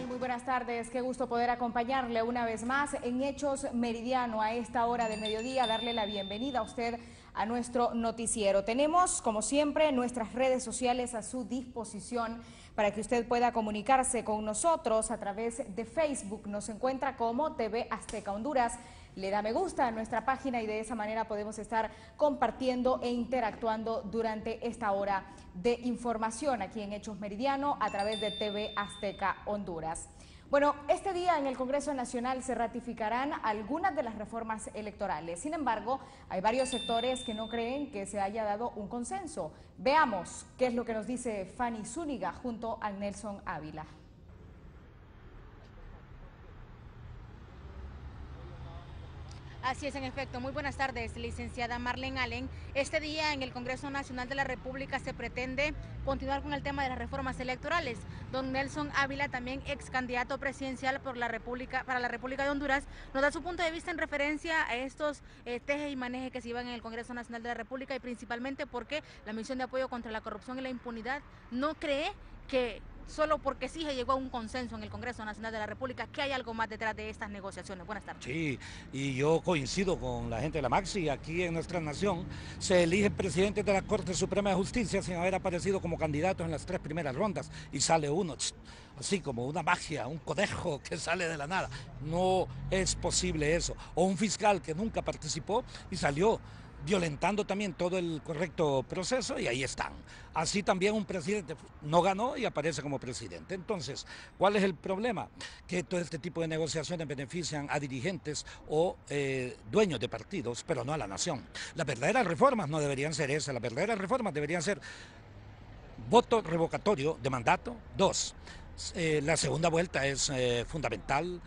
tal? Muy buenas tardes. Qué gusto poder acompañarle una vez más en Hechos Meridiano a esta hora del mediodía, darle la bienvenida a usted a nuestro noticiero. Tenemos, como siempre, nuestras redes sociales a su disposición para que usted pueda comunicarse con nosotros a través de Facebook. Nos encuentra como TV Azteca Honduras. Le da me gusta a nuestra página y de esa manera podemos estar compartiendo e interactuando durante esta hora de información aquí en Hechos Meridiano a través de TV Azteca Honduras. Bueno, este día en el Congreso Nacional se ratificarán algunas de las reformas electorales. Sin embargo, hay varios sectores que no creen que se haya dado un consenso. Veamos qué es lo que nos dice Fanny Zúñiga junto a Nelson Ávila. Así es, en efecto. Muy buenas tardes, licenciada Marlene Allen. Este día en el Congreso Nacional de la República se pretende continuar con el tema de las reformas electorales. Don Nelson Ávila, también ex candidato presidencial para la República de Honduras, nos da su punto de vista en referencia a estos tejes y manejes que se llevan en el Congreso Nacional de la República y principalmente porque la misión de apoyo contra la corrupción y la impunidad no cree que solo porque sí se llegó a un consenso en el Congreso Nacional de la República, que hay algo más detrás de estas negociaciones. Buenas tardes. Sí, y yo coincido con la gente de la Maxi. Aquí en nuestra nación se eligen presidentes de la Corte Suprema de Justicia sin haber aparecido como candidatos en las 3 primeras rondas y sale uno, así como una magia, un conejo que sale de la nada. No es posible eso. O un fiscal que nunca participó y salió violentando también todo el correcto proceso y ahí están. Así también un presidente no ganó y aparece como presidente. Entonces, ¿cuál es el problema? Que todo este tipo de negociaciones benefician a dirigentes o dueños de partidos, pero no a la nación. Las verdaderas reformas no deberían ser esas, las verdaderas reformas deberían ser voto revocatorio de mandato, 2. La segunda vuelta es fundamental.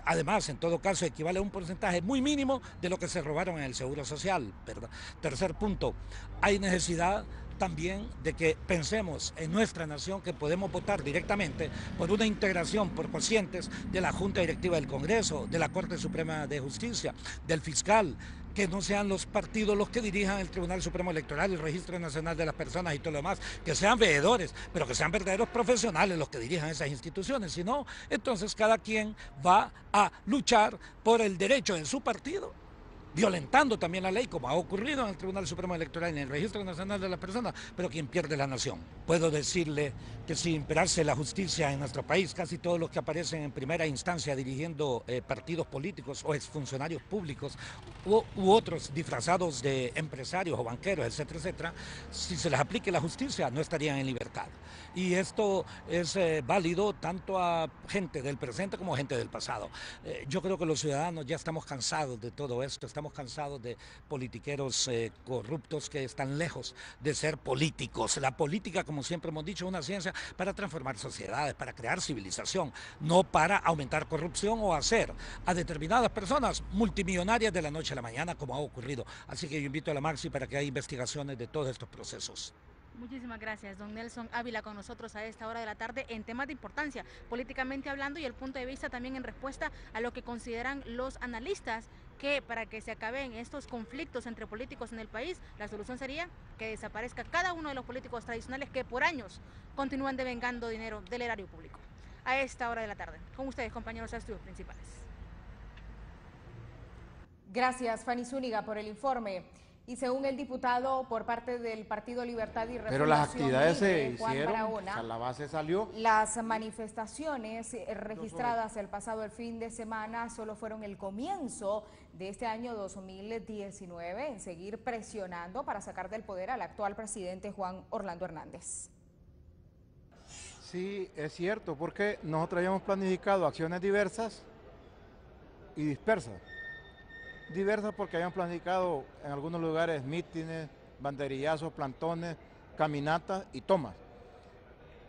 Además, en todo caso, equivale a un porcentaje muy mínimo de lo que se robaron en el Seguro Social, ¿verdad? Tercer punto, hay necesidad también de que pensemos en nuestra nación que podemos votar directamente por una integración por cocientes de la Junta Directiva del Congreso, de la Corte Suprema de Justicia, del fiscal, que no sean los partidos los que dirijan el Tribunal Supremo Electoral, el Registro Nacional de las Personas y todo lo demás, que sean veedores, pero que sean verdaderos profesionales los que dirijan esas instituciones. Si no, entonces cada quien va a luchar por el derecho de su partido, violentando también la ley, como ha ocurrido en el Tribunal Supremo Electoral, en el Registro Nacional de las Personas, pero quien pierde la nación. Puedo decirle que si imperase la justicia en nuestro país, casi todos los que aparecen en primera instancia dirigiendo partidos políticos o exfuncionarios públicos u otros disfrazados de empresarios o banqueros, etcétera, etcétera, si se les aplique la justicia no estarían en libertad. Y esto es válido tanto a gente del presente como a gente del pasado. Yo creo que los ciudadanos ya estamos cansados de todo esto, estamos cansados de politiqueros corruptos que están lejos de ser políticos. La política, como siempre hemos dicho, es una ciencia para transformar sociedades, para crear civilización, no para aumentar corrupción o hacer a determinadas personas multimillonarias de la noche a la mañana, como ha ocurrido. Así que yo invito a la Maxi para que haya investigaciones de todos estos procesos. Muchísimas gracias, don Nelson Ávila, con nosotros a esta hora de la tarde en temas de importancia, políticamente hablando, y el punto de vista también en respuesta a lo que consideran los analistas, que para que se acaben estos conflictos entre políticos en el país, la solución sería que desaparezca cada uno de los políticos tradicionales que por años continúan devengando dinero del erario público. A esta hora de la tarde, con ustedes, compañeros, a estudios principales. Gracias, Fanny Zúñiga, por el informe. Y según el diputado por parte del Partido Libertad y Refundación, pero las actividades Libre, se Juan hicieron, Barahona, o sea, la base salió. Las manifestaciones registradas el pasado el fin de semana solo fueron el comienzo de este año 2019 en seguir presionando para sacar del poder al actual presidente Juan Orlando Hernández. Sí, es cierto, porque nosotros habíamos planificado acciones diversas y dispersas. Diversas porque habían planificado en algunos lugares mítines, banderillazos, plantones, caminatas y tomas.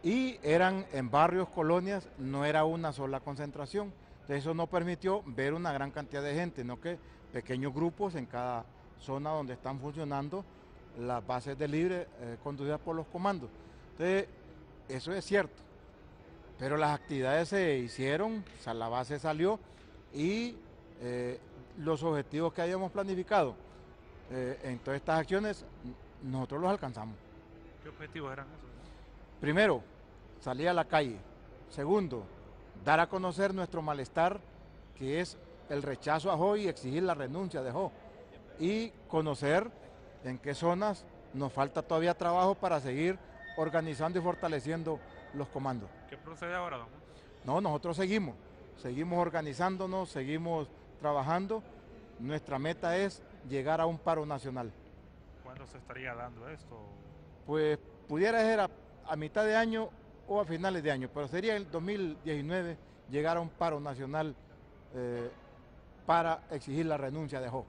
Y eran en barrios, colonias, no era una sola concentración. Entonces eso no permitió ver una gran cantidad de gente, sino que pequeños grupos en cada zona donde están funcionando las bases de Libre conducidas por los comandos. Entonces, eso es cierto. Pero las actividades se hicieron, o sea, la base salió y los objetivos que habíamos planificado en todas estas acciones, nosotros los alcanzamos. ¿Qué objetivos eran esos? Primero, salir a la calle. Segundo, dar a conocer nuestro malestar, que es el rechazo a Jo y exigir la renuncia de Jo, y conocer en qué zonas nos falta todavía trabajo para seguir organizando y fortaleciendo los comandos. ¿Qué procede ahora, don? No, nosotros seguimos organizándonos, seguimos trabajando. Nuestra meta es llegar a un paro nacional. ¿Cuándo se estaría dando esto? Pues pudiera ser a mitad de año o a finales de año, pero sería el 2019 llegar a un paro nacional para exigir la renuncia de Jo.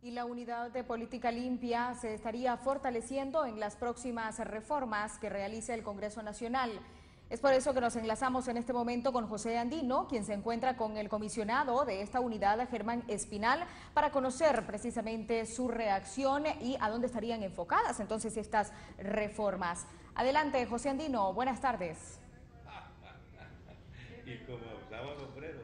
Y la unidad de política limpia se estaría fortaleciendo en las próximas reformas que realice el Congreso Nacional. Es por eso que nos enlazamos en este momento con José Andino, quien se encuentra con el comisionado de esta unidad, Germán Espinal, para conocer precisamente su reacción y a dónde estarían enfocadas entonces estas reformas. Adelante, José Andino, buenas tardes.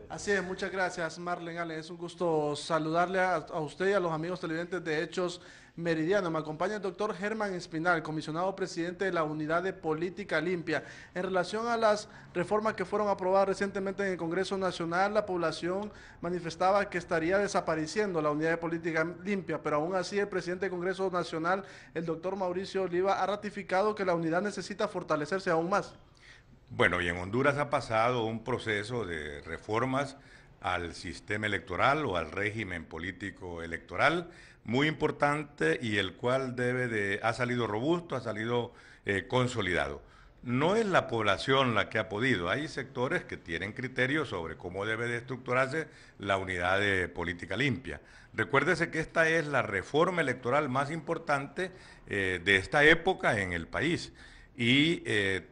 Así es, muchas gracias, Marlene Allen. Es un gusto saludarle a usted y a los amigos televidentes de Hechos Meridiano. Me acompaña el doctor Germán Espinal, comisionado presidente de la Unidad de Política Limpia. En relación a las reformas que fueron aprobadas recientemente en el Congreso Nacional, la población manifestaba que estaría desapareciendo la Unidad de Política Limpia, pero aún así el presidente del Congreso Nacional, el doctor Mauricio Oliva, ha ratificado que la unidad necesita fortalecerse aún más. Bueno, y en Honduras ha pasado un proceso de reformas al sistema electoral o al régimen político electoral muy importante y el cual ha salido robusto, ha salido consolidado. No es la población la que ha podido, hay sectores que tienen criterios sobre cómo debe de estructurarse la unidad de política limpia. Recuérdese que esta es la reforma electoral más importante de esta época en el país. Y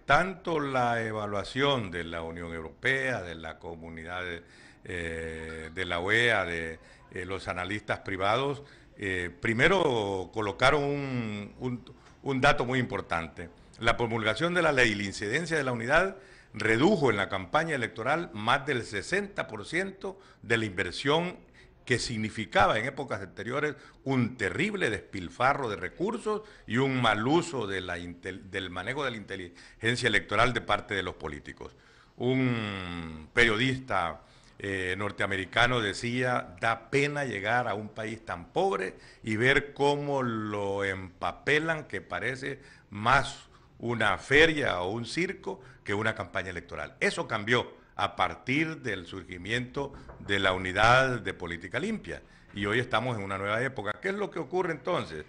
tanto la evaluación de la Unión Europea, de la comunidad de la OEA, de los analistas privados, primero colocaron un dato muy importante. La promulgación de la ley y la incidencia de la unidad redujo en la campaña electoral más del 60% de la inversión que significaba en épocas anteriores un terrible despilfarro de recursos y un mal uso del manejo de la inteligencia electoral de parte de los políticos. Un periodista norteamericano decía, da pena llegar a un país tan pobre y ver cómo lo empapelan, que parece más una feria o un circo que una campaña electoral. Eso cambió a partir del surgimiento de la unidad de política limpia. Y hoy estamos en una nueva época. ¿Qué es lo que ocurre entonces?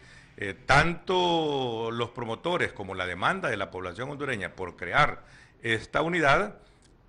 Tanto los promotores como la demanda de la población hondureña por crear esta unidad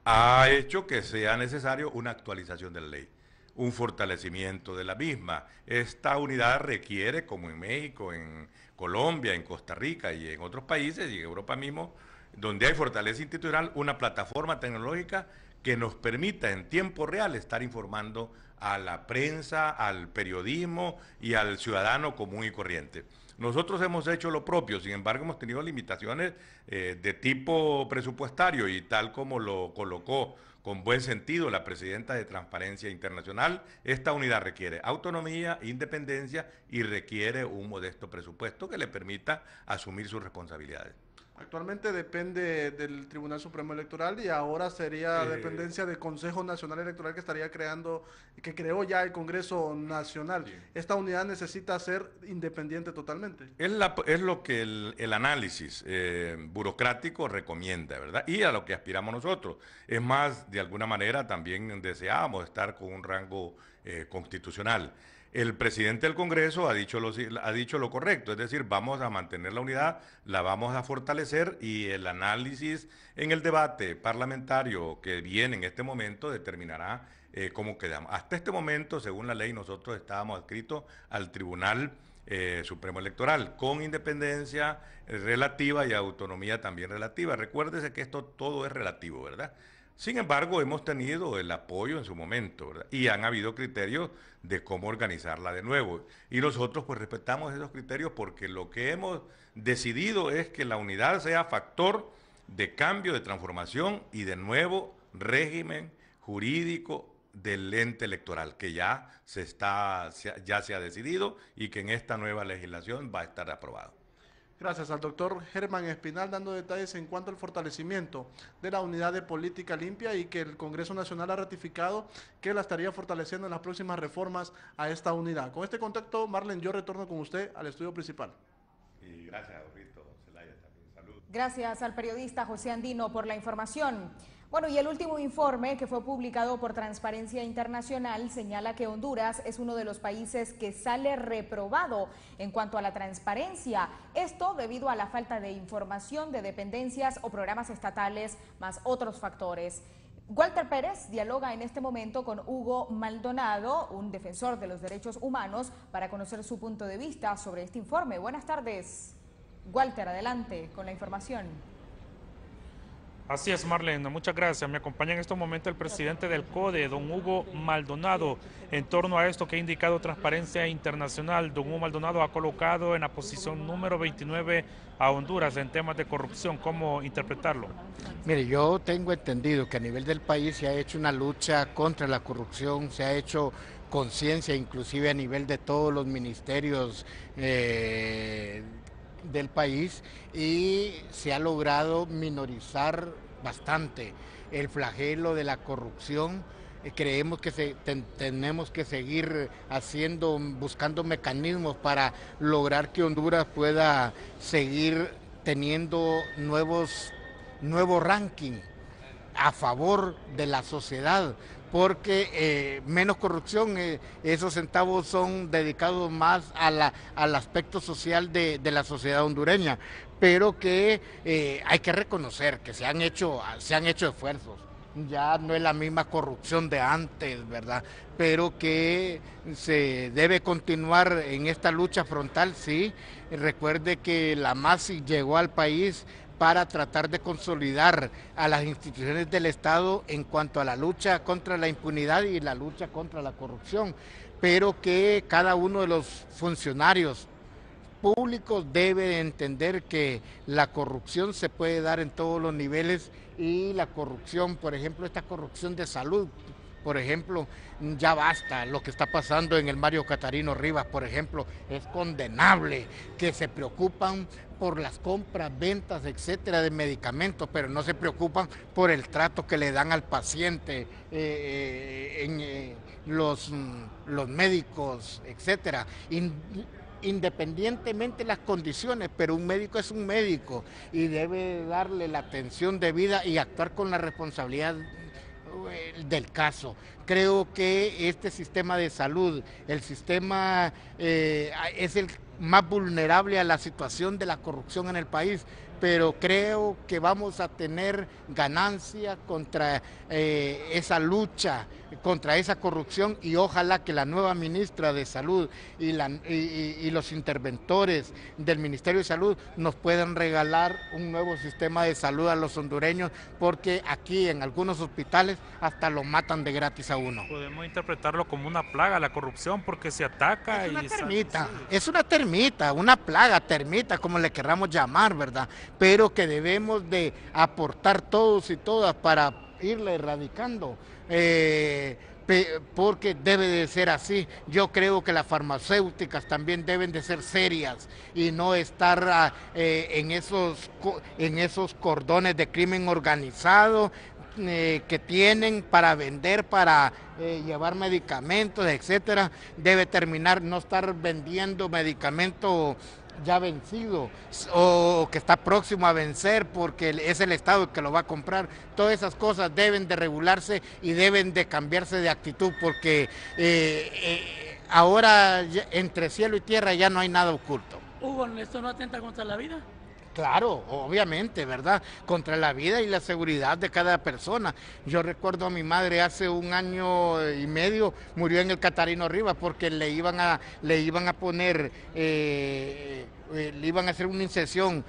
ha hecho que sea necesario una actualización de la ley, un fortalecimiento de la misma. Esta unidad requiere, como en México, en Colombia, en Costa Rica y en otros países y en Europa mismo, donde hay fortaleza institucional, una plataforma tecnológica que nos permita en tiempo real estar informando a la prensa, al periodismo y al ciudadano común y corriente. Nosotros hemos hecho lo propio, sin embargo hemos tenido limitaciones de tipo presupuestario y tal como lo colocó con buen sentido la presidenta de Transparencia Internacional, esta unidad requiere autonomía, independencia y requiere un modesto presupuesto que le permita asumir sus responsabilidades. Actualmente depende del Tribunal Supremo Electoral y ahora sería dependencia del Consejo Nacional Electoral que estaría que creó ya el Congreso Nacional. Sí. Esta unidad necesita ser independiente totalmente. Es lo que el análisis burocrático recomienda, ¿verdad? Y a lo que aspiramos nosotros. Es más, de alguna manera también deseábamos estar con un rango constitucional. El presidente del Congreso ha dicho lo correcto, es decir, vamos a mantener la unidad, la vamos a fortalecer y el análisis en el debate parlamentario que viene en este momento determinará cómo quedamos. Hasta este momento, según la ley, nosotros estábamos adscritos al Tribunal Supremo Electoral, con independencia relativa y autonomía también relativa. Recuérdese que esto todo es relativo, ¿verdad? Sin embargo, hemos tenido el apoyo en su momento, ¿verdad? Y han habido criterios de cómo organizarla de nuevo. Y nosotros pues respetamos esos criterios porque lo que hemos decidido es que la unidad sea factor de cambio, de transformación y de nuevo régimen jurídico del ente electoral, que ya se ha decidido y que en esta nueva legislación va a estar aprobado. Gracias al doctor Germán Espinal, dando detalles en cuanto al fortalecimiento de la unidad de política limpia y que el Congreso Nacional ha ratificado que la estaría fortaleciendo en las próximas reformas a esta unidad. Con este contacto, Marlene, yo retorno con usted al estudio principal. Y gracias, Rito Zelaya, también. Salud. Gracias al periodista José Andino por la información. Bueno, y el último informe que fue publicado por Transparencia Internacional señala que Honduras es uno de los países que sale reprobado en cuanto a la transparencia. Esto debido a la falta de información de dependencias o programas estatales, más otros factores. Walter Pérez dialoga en este momento con Hugo Maldonado, un defensor de los derechos humanos, para conocer su punto de vista sobre este informe. Buenas tardes, Walter, adelante con la información. Así es, Marlene, muchas gracias. Me acompaña en estos momentos el presidente del CODE, don Hugo Maldonado, en torno a esto que ha indicado Transparencia Internacional. Don Hugo Maldonado ha colocado en la posición número 29 a Honduras en temas de corrupción. ¿Cómo interpretarlo? Mire, yo tengo entendido que a nivel del país se ha hecho una lucha contra la corrupción, se ha hecho conciencia inclusive a nivel de todos los ministerios del país, y se ha logrado minorizar bastante el flagelo de la corrupción. Creemos que tenemos que seguir buscando mecanismos para lograr que Honduras pueda seguir teniendo nuevos rankings a favor de la sociedad, porque menos corrupción, esos centavos son dedicados más al aspecto social de la sociedad hondureña, pero que hay que reconocer que se han hecho esfuerzos. Ya no es la misma corrupción de antes, ¿verdad? Pero que se debe continuar en esta lucha frontal, sí. Recuerde que la MASI llegó al país para tratar de consolidar a las instituciones del Estado en cuanto a la lucha contra la impunidad y la lucha contra la corrupción, pero que cada uno de los funcionarios públicos debe entender que la corrupción se puede dar en todos los niveles, y la corrupción, por ejemplo, esta corrupción de salud, por ejemplo, ya basta. Lo que está pasando en el Mario Catarino Rivas, por ejemplo, es condenable, que se preocupan por las compras, ventas, etcétera, de medicamentos, pero no se preocupan por el trato que le dan al paciente los médicos, etcétera. Independientemente de las condiciones, pero un médico es un médico y debe darle la atención debida y actuar con la responsabilidad del caso. Creo que este sistema de salud, el sistema es el más vulnerable a la situación de la corrupción en el país, pero creo que vamos a tener ganancia contra esa lucha, contra esa corrupción, y ojalá que la nueva ministra de Salud y los interventores del Ministerio de Salud nos puedan regalar un nuevo sistema de salud a los hondureños, porque aquí en algunos hospitales hasta lo matan de gratis a uno. Podemos interpretarlo como una plaga, la corrupción, porque se ataca. Es una termita, es una termita, una plaga, termita, como le querramos llamar, ¿verdad? Pero que debemos de aportar todos y todas para irla erradicando, porque debe de ser así. Yo creo que las farmacéuticas también deben de ser serias y no estar en esos cordones de crimen organizado que tienen para vender, para llevar medicamentos, etcétera. Debe terminar, no estar vendiendo medicamentos ya vencido o que está próximo a vencer porque es el Estado el que lo va a comprar. Todas esas cosas deben de regularse y deben de cambiarse de actitud, porque ahora entre cielo y tierra ya no hay nada oculto. Hugo, ¿esto no atenta contra la vida? Claro, obviamente, ¿verdad? Contra la vida y la seguridad de cada persona. Yo recuerdo a mi madre hace 1 año y medio, murió en el Catarino Rivas porque le iban a poner, le iban a hacer una incisión,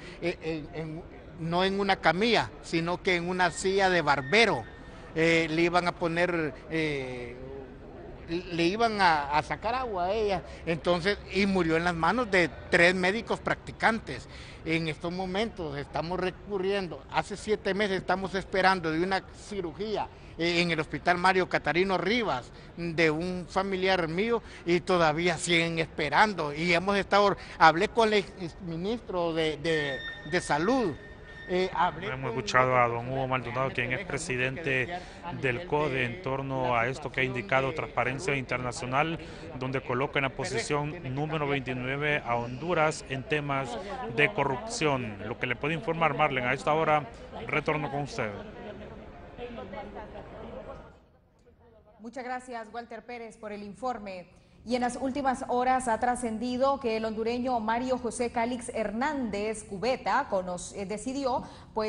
no en una camilla, sino que en una silla de barbero. Le iban a poner le iban a sacar agua a ella, entonces, y murió en las manos de 3 médicos practicantes. En estos momentos estamos recurriendo, hace 7 meses estamos esperando de una cirugía en el hospital Mario Catarino Rivas de un familiar mío y todavía siguen esperando, y hablé con el ministro de Salud. Hemos escuchado a don Hugo Maldonado, quien es presidente del CODE, en torno a esto que ha indicado Transparencia Internacional, donde coloca en la posición número 29 a Honduras en temas de corrupción. Lo que le puede informar Marlene a esta hora, retorno con usted. Muchas gracias, Walter Pérez, por el informe. Y en las últimas horas ha trascendido que el hondureño Mario José Cálix Hernández Cubeta decidió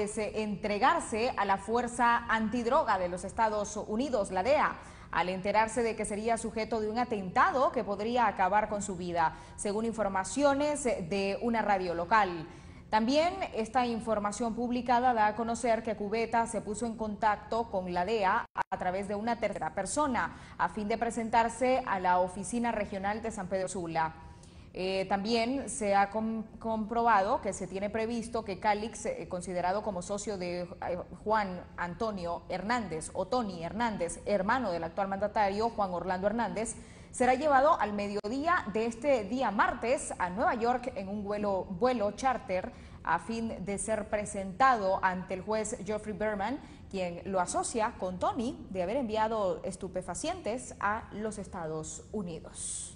entregarse a la Fuerza Antidroga de los Estados Unidos, la DEA, al enterarse de que sería sujeto de un atentado que podría acabar con su vida, según informaciones de una radio local. También esta información publicada da a conocer que Cubeta se puso en contacto con la DEA a través de una tercera persona a fin de presentarse a la oficina regional de San Pedro Sula. También se ha comprobado que se tiene previsto que Cálix, considerado como socio de Juan Antonio Hernández o Tony Hernández, hermano del actual mandatario Juan Orlando Hernández, será llevado al mediodía de este día martes a Nueva York en un vuelo charter a fin de ser presentado ante el juez Geoffrey Berman, quien lo asocia con Tony de haber enviado estupefacientes a los Estados Unidos.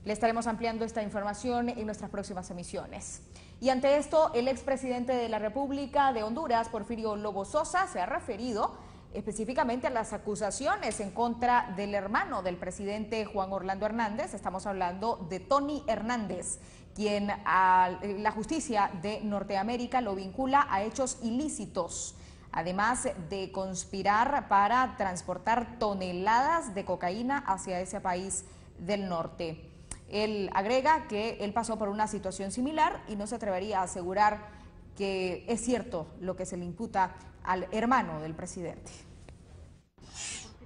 Le estaremos ampliando esta información en nuestras próximas emisiones. Y ante esto, el expresidente de la República de Honduras, Porfirio Lobo Sosa, se ha referido específicamente a las acusaciones en contra del hermano del presidente Juan Orlando Hernández. Estamos hablando de Tony Hernández, quien la justicia de Norteamérica lo vincula a hechos ilícitos, además de conspirar para transportar toneladas de cocaína hacia ese país del norte. Él agrega que él pasó por una situación similar y no se atrevería a asegurar que es cierto lo que se le imputa al hermano del presidente.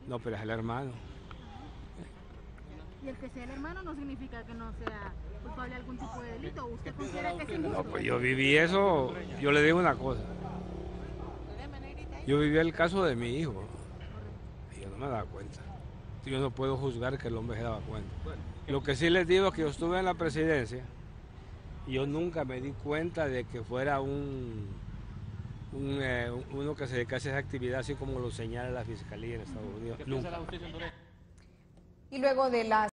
No, pero es el hermano. ¿Y el que sea el hermano no significa que no sea culpable de algún tipo de delito? ¿Usted considera que es injusto? No, pues yo viví eso, yo le digo una cosa. Yo viví el caso de mi hijo y yo no me daba cuenta. Yo no puedo juzgar que el hombre se daba cuenta. Lo que sí les digo es que yo estuve en la presidencia y yo nunca me di cuenta de que fuera uno que se dedicase a esa actividad así como lo señala la Fiscalía en Estados Unidos. Nunca. Y luego de las